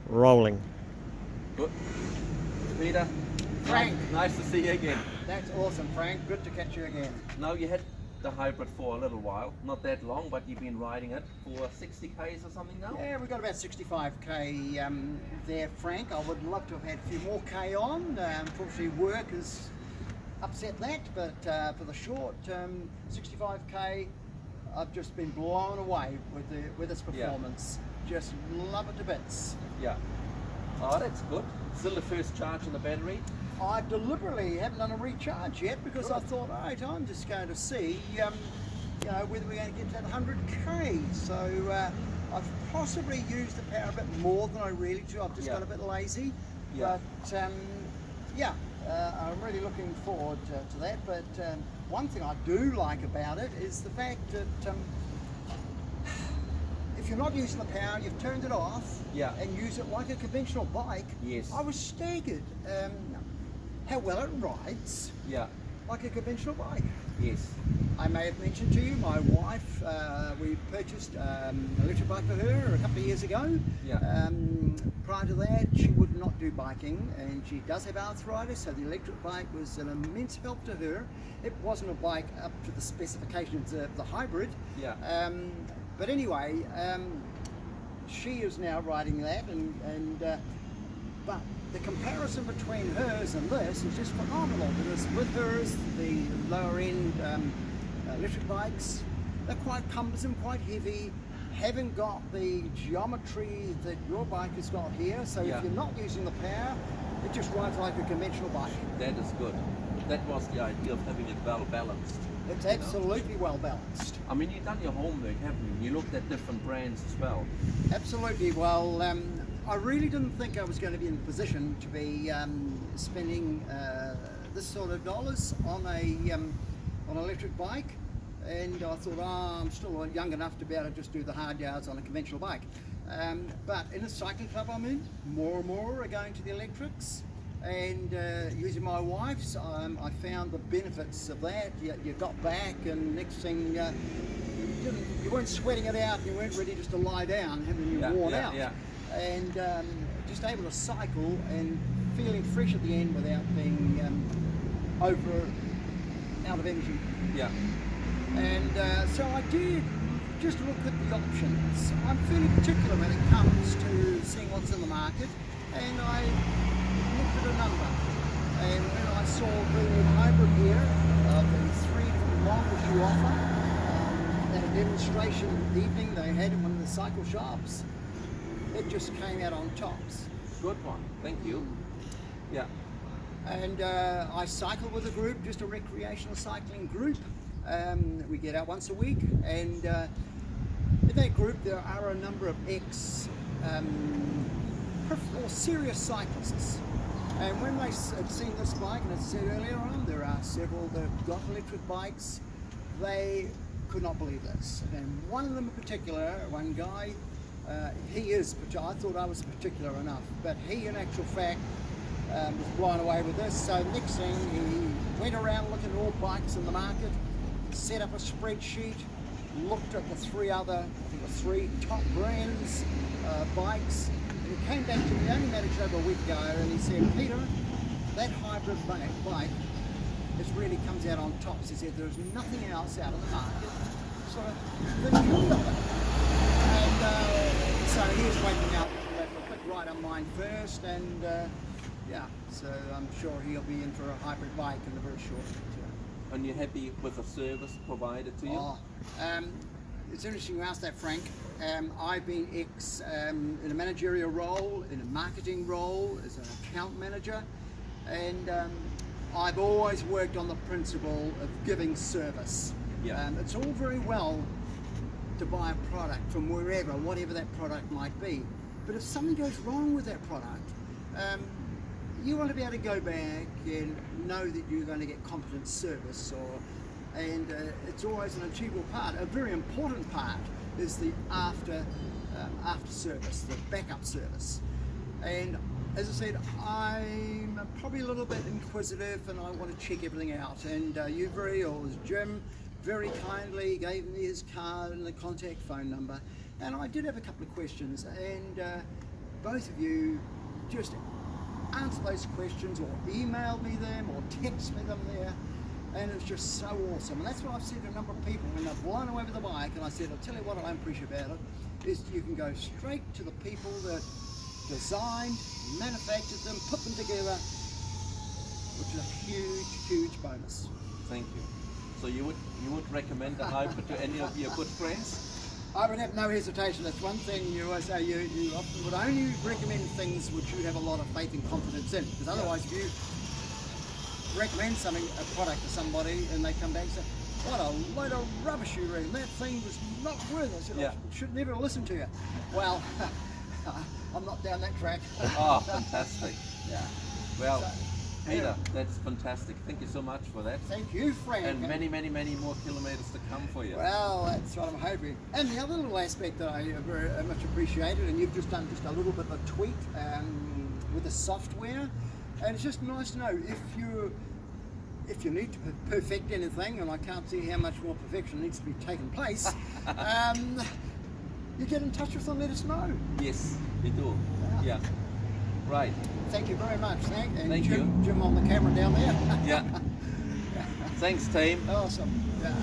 rolling. Good. Peter. Frank. Nice to see you again. That's awesome, Frank. Good to catch you again. Now you had the hybrid for a little while, not that long, but you've been riding it for 60 k's or something now? Yeah, we've got about 65k there, Frank. I would love to have had a few more k on. Unfortunately, work has upset that, but for the short 65k, I've just been blown away with its performance. Just love it to bits. Yeah. Oh, that's good. Still the first charge on the battery? I deliberately haven't done a recharge yet because I thought, all right, I'm just going to see, whether we're going to get that 100k. So I've possibly used the power a bit more than I really do. I've just got a bit lazy. Yeah. But I'm really looking forward to that. But one thing I do like about it is the fact that if you're not using the power, you've turned it off and use it like a conventional bike. Yes. I was staggered how well it rides like a conventional bike. Yes. I may have mentioned to you, my wife, we purchased an electric bike for her a couple of years ago. Prior to that, she would not do biking, and she does have arthritis, so the electric bike was an immense help to her. It wasn't a bike up to the specifications of the hybrid. But anyway, she is now riding that, but the comparison between hers and this is just phenomenal, because with hers, the lower end electric bikes, they're quite cumbersome, quite heavy, haven't got the geometry that your bike has got here, so if you're not using the power, it just rides like a conventional bike. That is good. That was the idea of having it well balanced. It's absolutely well balanced. I mean, you've done your homework, haven't you? You looked at different brands as well. Absolutely. Well, I really didn't think I was going to be in a position to be spending this sort of dollars on an electric bike, and I thought, I'm still young enough to be able to just do the hard yards on a conventional bike. But in the cycling club I'm in, more and more are going to the electrics, and using my wife's, I found the benefits of that. You got back, and next thing you weren't sweating it out, you weren't ready just to lie down, having you worn out. And just able to cycle and feeling fresh at the end without being out of energy. And so I did just look at the options. I'm fairly particular when it comes to seeing what's in the market, and I looked at a number. And when I saw the hybrid here, the 3 different models you offer, at a demonstration evening they had in one of the cycle shops, it just came out on tops. Good one, thank you. And I cycle with a group, just a recreational cycling group. We get out once a week, and in that group there are a number of or serious cyclists. And when they had seen this bike, and as I said earlier on, there are several that have got electric bikes, they could not believe this. And one of them in particular, one guy, I thought I was particular enough, but he in actual fact was blown away with this. So next thing, he went around looking at all bikes in the market, set up a spreadsheet, looked at the three top brands, bikes, and he came back to me, only managed over a week ago, and he said, Peter, that hybrid bike, it really comes out on tops. He said, there's nothing else out in the market sort of that comes of it. And so he was waiting out for a quick ride on mine first, and so I'm sure he'll be in for a hybrid bike in the very short term. And you're happy with the service provided to you? It's interesting you asked that, Frank. I've been in a managerial role, in a marketing role, as an account manager, and I've always worked on the principle of giving service. It's all very well to buy a product from wherever, whatever that product might be, but if something goes wrong with that product, you want to be able to go back and know that you're going to get competent service, and it's always an achievable part. A very important part is the after service, the backup service. And as I said, I'm probably a little bit inquisitive, and I want to check everything out. And Jim very kindly gave me his card and the contact phone number, and I did have a couple of questions, and both of you just answer those questions or email me them or text me them there. And it's just so awesome. And that's what I've said to a number of people when they've blown away with the bike. And I said, I'll tell you what I appreciate about it is you can go straight to the people that designed, manufactured them, put them together, which is a huge, huge bonus. Thank you. So you would recommend the Hyper to any of your good friends? I would have no hesitation. That's one thing you always say. You often would only recommend things which you have a lot of faith and confidence in. Because otherwise, if you recommend something, a product to somebody, and they come back and say, "What a load of rubbish you read! That thing was not worth it. I said, Yeah. I should never listen to you." Well, I'm not down that track. Oh, fantastic. Yeah. Well, So, Peter, that's fantastic. Thank you so much for that. Thank you, Frank. And many, many, many more kilometers to come for you. Well, that's what I'm hoping. And the other little aspect that I very much appreciated, and you've just done just a little bit of a tweak with the software, and it's just nice to know if you need to perfect anything, and I can't see how much more perfection needs to be taking place, you get in touch with them, let us know. Yes, we do. Yeah. Right. Thank you very much, Frank. And Thank Jim on the camera down there. Yeah. Thanks, team. Awesome. Yeah.